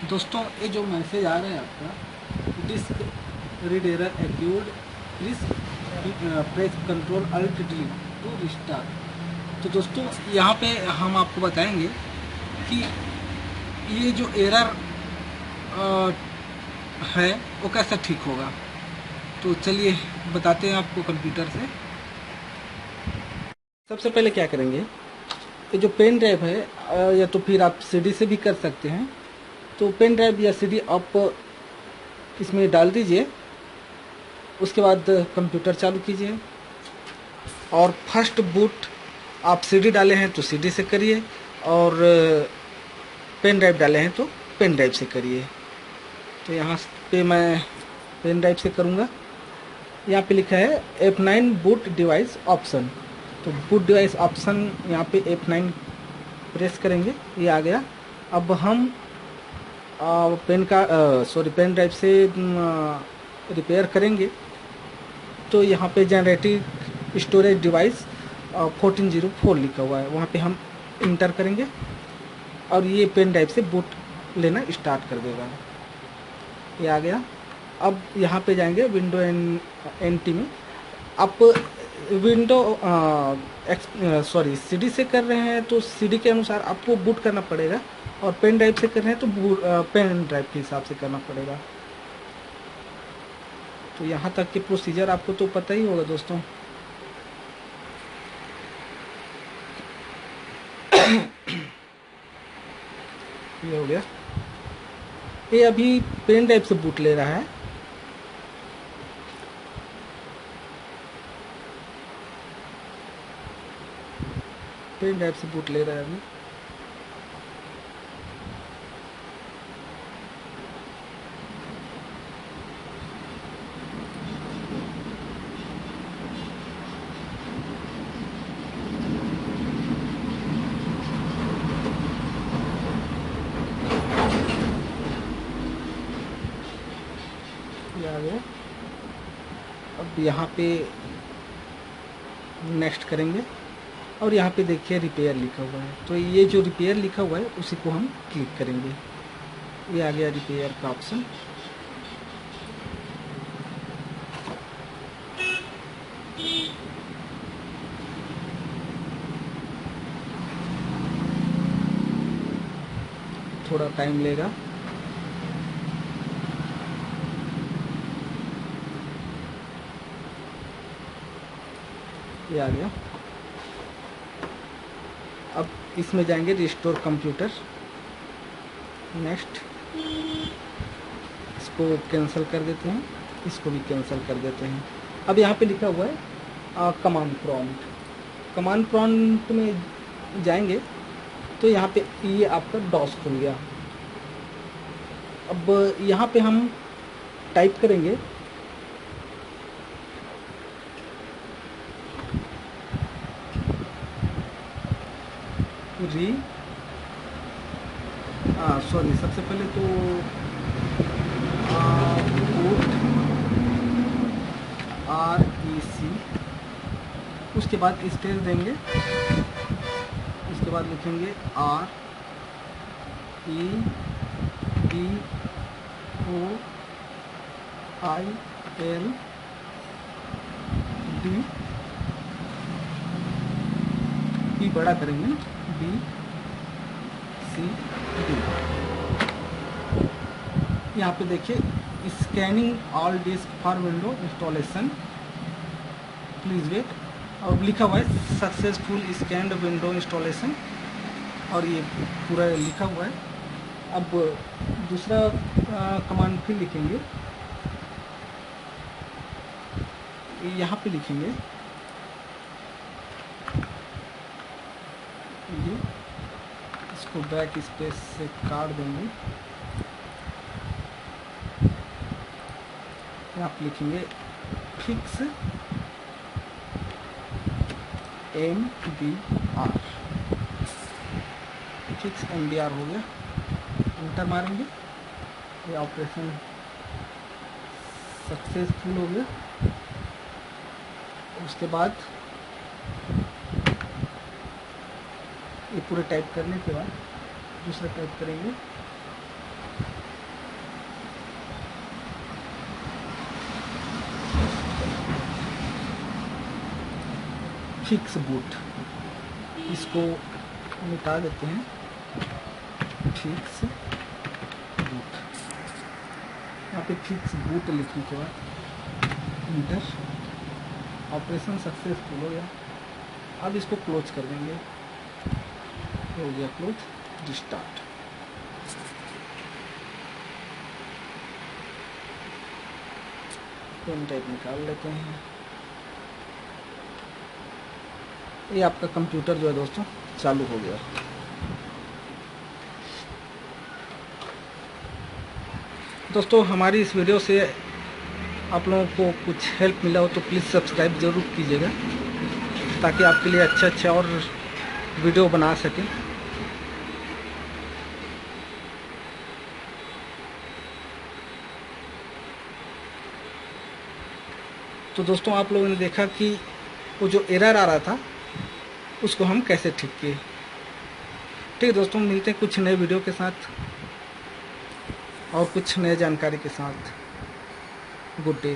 दोस्तों ये जो मैसेज आ रहा है आपका, disk read error occurred, please press control alt D to restart. तो दोस्तों यहाँ पे हम आपको बताएंगे कि ये जो एरर है वो कैसे ठीक होगा। तो चलिए बताते हैं आपको कंप्यूटर से। सबसे पहले क्या करेंगे, ये जो पेन ड्राइव है या तो फिर आप सीडी से भी कर सकते हैं। तो पेन ड्राइव या सीडी आप इसमें डाल दीजिए, उसके बाद कंप्यूटर चालू कीजिए और फर्स्ट बूट आप सीडी डाले हैं तो सीडी से करिए और पेन ड्राइव डाले हैं तो पेन ड्राइव से करिए। तो यहाँ पे मैं पेन ड्राइव से करूँगा। यहाँ पे लिखा है F9 बूट डिवाइस ऑप्शन। तो बूट डिवाइस ऑप्शन यहाँ पे F9 प्रेस करेंगे, ये आ गया। अब हम पेन ड्राइव से रिपेयर करेंगे। तो यहाँ पे जनरेटिव स्टोरेज डिवाइस 1404 लिखा हुआ है, वहाँ पे हम इंटर करेंगे और ये पेन ड्राइव से बूट लेना स्टार्ट कर देगा। ये आ गया। अब यहाँ पे जाएंगे विंडो NT में। आप विंडो सीडी से कर रहे हैं तो सीडी के अनुसार आपको बूट करना पड़ेगा, और पेन ड्राइव से कर रहे हैं तो पेन ड्राइव के हिसाब से करना पड़ेगा। तो यहाँ तक के प्रोसीजर आपको तो पता ही होगा दोस्तों। ये हो गया। ये अभी पेन ड्राइव से बूट ले रहा है। पेन ड्राइव से बूट ले रहा है अभी। ये आ गया। अब यहाँ पे नेक्स्ट करेंगे और यहाँ पे देखिए रिपेयर लिखा हुआ है। तो ये जो रिपेयर लिखा हुआ है उसी को हम क्लिक करेंगे। ये आ गया रिपेयर का ऑप्शन। थोड़ा टाइम लेगा। ये आ गया। अब इसमें जाएंगे रिस्टोर कंप्यूटर, नेक्स्ट। इसको कैंसिल कर देते हैं, इसको भी कैंसिल कर देते हैं। अब यहाँ पे लिखा हुआ है कमांड प्रॉम्प्ट। कमांड प्रॉम्प्ट में जाएंगे तो यहाँ पे ये आपका डॉस खुल गया। अब यहाँ पे हम टाइप करेंगे सबसे पहले तो बूट REC, उसके बाद स्पेस देंगे, उसके बाद लिखेंगे REDOILD, P बड़ा करेंगे BCD। यहाँ पे देखिए scanning all disk for window installation, please wait, और लिखा हुआ है सक्सेसफुल स्कैन्ड विंडो इंस्टॉलेशन, और ये पूरा लिखा हुआ है। अब दूसरा कमांड फिर लिखेंगे, यहाँ पे लिखेंगे ये, इसको बैक स्पेस से काट देंगे। यहाँ पे लिखेंगे फिक्स MBR, फिक्स MBR हो गया। इंटर मारेंगे, ये ऑपरेशन सक्सेसफुल हो गया। उसके बाद ये पूरे टाइप करने के बाद दूसरा टाइप करेंगे फिक्स बूट, इसको मिटा देते हैं। फिक्स बूट, यहाँ पे फिक्स बूट लिखने के बाद इंटर, ऑपरेशन सक्सेसफुल हो गया। अब इसको क्लोज कर देंगे, हो गया क्लोज, रिस्टार्ट। पेन ड्राइव निकाल लेते हैं। ये आपका कंप्यूटर जो है दोस्तों चालू हो गया। दोस्तों हमारी इस वीडियो से आप लोगों को कुछ हेल्प मिला हो तो प्लीज़ सब्सक्राइब ज़रूर कीजिएगा, ताकि आपके लिए अच्छा और वीडियो बना सकें। तो दोस्तों आप लोगों ने देखा कि वो जो एरर आ रहा था उसको हम कैसे ठीक किए। ठीक है दोस्तों, मिलते हैं कुछ नए वीडियो के साथ और कुछ नए जानकारी के साथ। Good day.